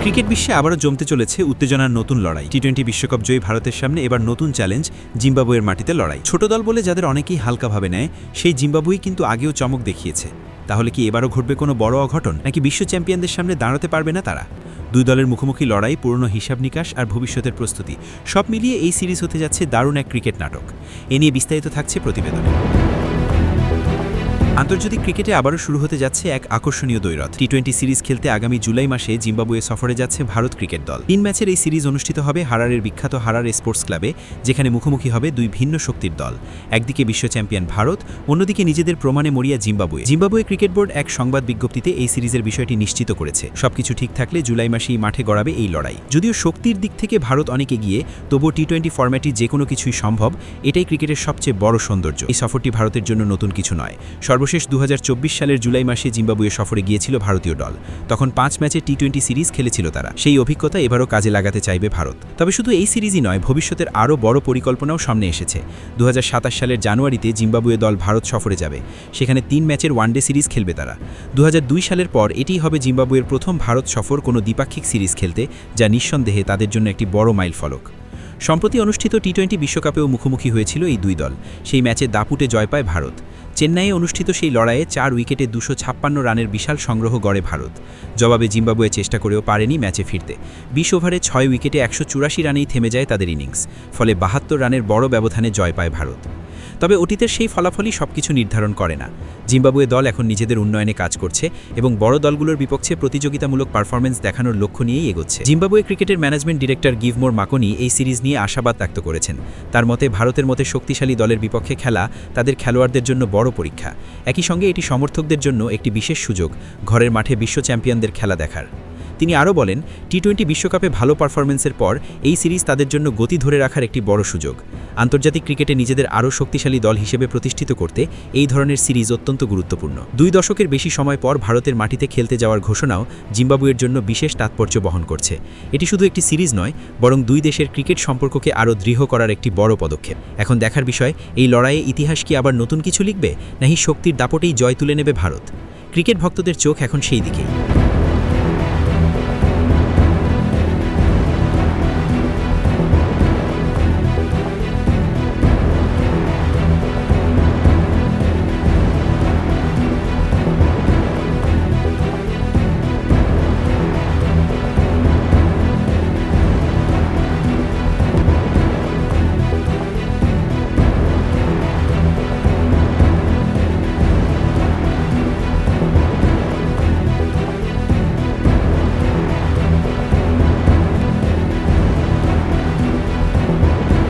Cricket বিশ্বে আবারও জমতে চলেছে উত্তেজনার নতুন লড়াই। টি-20 বিশ্বকাপ জয়ী ভারতের সামনে এবার নতুন চ্যালেঞ্জ, জিম্বাবুয়ের মাটিতে লড়াই। ছোট দল বলে যাদের অনেকেই হালকাভাবে নেয়, সেই জিম্বাবুই কিন্তু আগেও চমক দেখিয়েছে। তাহলে কি এবারও ঘটবে কোনো বড় অঘটন, নাকি বিশ্ব চ্যাম্পিয়নদের সামনে দাঁড়াতে পারবে না তারা? দুই দলের মুখোমুখি লড়াই, পুরনো হিসাব নিকাশ আর ভবিষ্যতের প্রস্তুতি সব মিলিয়ে এই সিরিজ হতে যাচ্ছে দারুণ এক ক্রিকেট নাটক। এ নিয়ে বিস্তারিত থাকছে প্রতিবেদনে। আন্তর্জাতিক ক্রিকেটে আবারও শুরু হতে যাচ্ছে এক আকর্ষণীয় দ্বৈরথ। টি-20 সিরিজ খেলতে আগামী জুলাই মাসে জিম্বাবুয়ে সফরে যাচ্ছে ভারত ক্রিকেট দল। 3 ম্যাচের এই সিরিজ অনুষ্ঠিত হবে হারারের বিখ্যাত হারারে স্পোর্টস ক্লাবে, যেখানে মুখোমুখি হবে দুই ভিন্ন শক্তির দল। একদিকে বিশ্ব চ্যাম্পিয়ন ভারত, অন্যদিকে নিজেদের প্রমাণে মরিয়া জিম্বাবুয়ে। জিম্বাবুয়ে ক্রিকেট বোর্ড এক সংবাদ বিজ্ঞপ্তিতে এই সিরিজের বিষয়টি নিশ্চিত করেছে। সবকিছু ঠিক থাকলে জুলাই মাসেই মাঠে গড়াবে এই লড়াই। যদিও শক্তির দিক থেকে ভারত অনেক এগিয়ে, তবুও টি-20 ফরম্যাটে যে কোনো কিছুই সম্ভব। এটাই ক্রিকেটের সবচেয়ে বড় সৌন্দর্য। এই সফরটি ভারতের জন্য নতুন কিছু নয়। সর্বশেষ 2024 সালের জুলাই মাসে জিম্বাবুয়ে সফরে গিয়েছিল ভারতীয় দল। তখন 5 ম্যাচে টি-20 সিরিজ খেলেছিল তারা। সেই অভিজ্ঞতা এবারও কাজে লাগাতে চাইবে ভারত। তবে শুধু এই সিরিজই নয়, ভবিষ্যতের আরও বড় পরিকল্পনাও সামনে এসেছে। 2027 সালের জানুয়ারিতে জিম্বাবুয়ে দল ভারত সফরে যাবে। সেখানে 3 ম্যাচের ওয়ানডে সিরিজ খেলবে তারা। 2002 সালের পর এটিই হবে জিম্বাবুয়ের প্রথম ভারত সফর কোনো দ্বিপাক্ষিক সিরিজ খেলতে, যা নিঃসন্দেহে তাদের জন্য একটি বড় মাইলফলক। সম্প্রতি অনুষ্ঠিত টি-20 বিশ্বকাপেও মুখোমুখি হয়েছিল এই দুই দল। সেই ম্যাচে দাপুটে জয় পায় ভারত। চেন্নাইয়ে অনুষ্ঠিত সেই লড়াইয়ে 4 উইকেটে 256 রানের বিশাল সংগ্রহ গড়ে ভারত। জবাবে জিম্বাবুয়ে চেষ্টা করেও পারেনি ম্যাচে ফিরতে। 20 ওভারে 6 উইকেটে 184 রানেই থেমে যায় তাদের ইনিংস। ফলে 72 রানের বড় ব্যবধানে জয় পায় ভারত। তবে অতীতের সেই ফলাফলই সবকিছু নির্ধারণ করে না। জিম্বাবুয়ে দল এখন নিজেদের উন্নয়নে কাজ করছে এবং বড় দলগুলোর বিপক্ষে প্রতিযোগিতামূলক পারফরম্যান্স দেখানোর লক্ষ্য নিয়েই এগোচ্ছে। জিম্বাবুয়ে ক্রিকেটের ম্যানেজমেন্ট ডিরেক্টর গিভমোর মাকনি এই সিরিজ নিয়ে আশাবাদ ব্যক্ত করেছেন। তার মতে, ভারতের মতে শক্তিশালী দলের বিপক্ষে খেলা তাদের খেলোয়াড়দের জন্য বড় পরীক্ষা। একই সঙ্গে এটি সমর্থকদের জন্য একটি বিশেষ সুযোগ, ঘরের মাঠে বিশ্ব চ্যাম্পিয়নদের খেলা দেখার। তিনি আরও বলেন, টি-20 বিশ্বকাপে ভালো পারফরম্যান্সের পর এই সিরিজ তাদের জন্য গতি ধরে রাখার একটি বড় সুযোগ। আন্তর্জাতিক ক্রিকেটে নিজেদের আরও শক্তিশালী দল হিসেবে প্রতিষ্ঠিত করতে এই ধরনের সিরিজ অত্যন্ত গুরুত্বপূর্ণ। 2 দশকের বেশি সময় পর ভারতের মাটিতে খেলতে যাওয়ার ঘোষণাও জিম্বাবুয়ের জন্য বিশেষ তাৎপর্য বহন করছে। এটি শুধু একটি সিরিজ নয়, বরং দুই দেশের ক্রিকেট সম্পর্ককে আরও দৃঢ় করার একটি বড় পদক্ষেপ। এখন দেখার বিষয়, এই লড়াইয়ে ইতিহাস কি আবার নতুন কিছু লিখবে, নাকি শক্তির দাপটেই জয় তুলে নেবে ভারত? ক্রিকেট ভক্তদের চোখ এখন সেই দিকেই।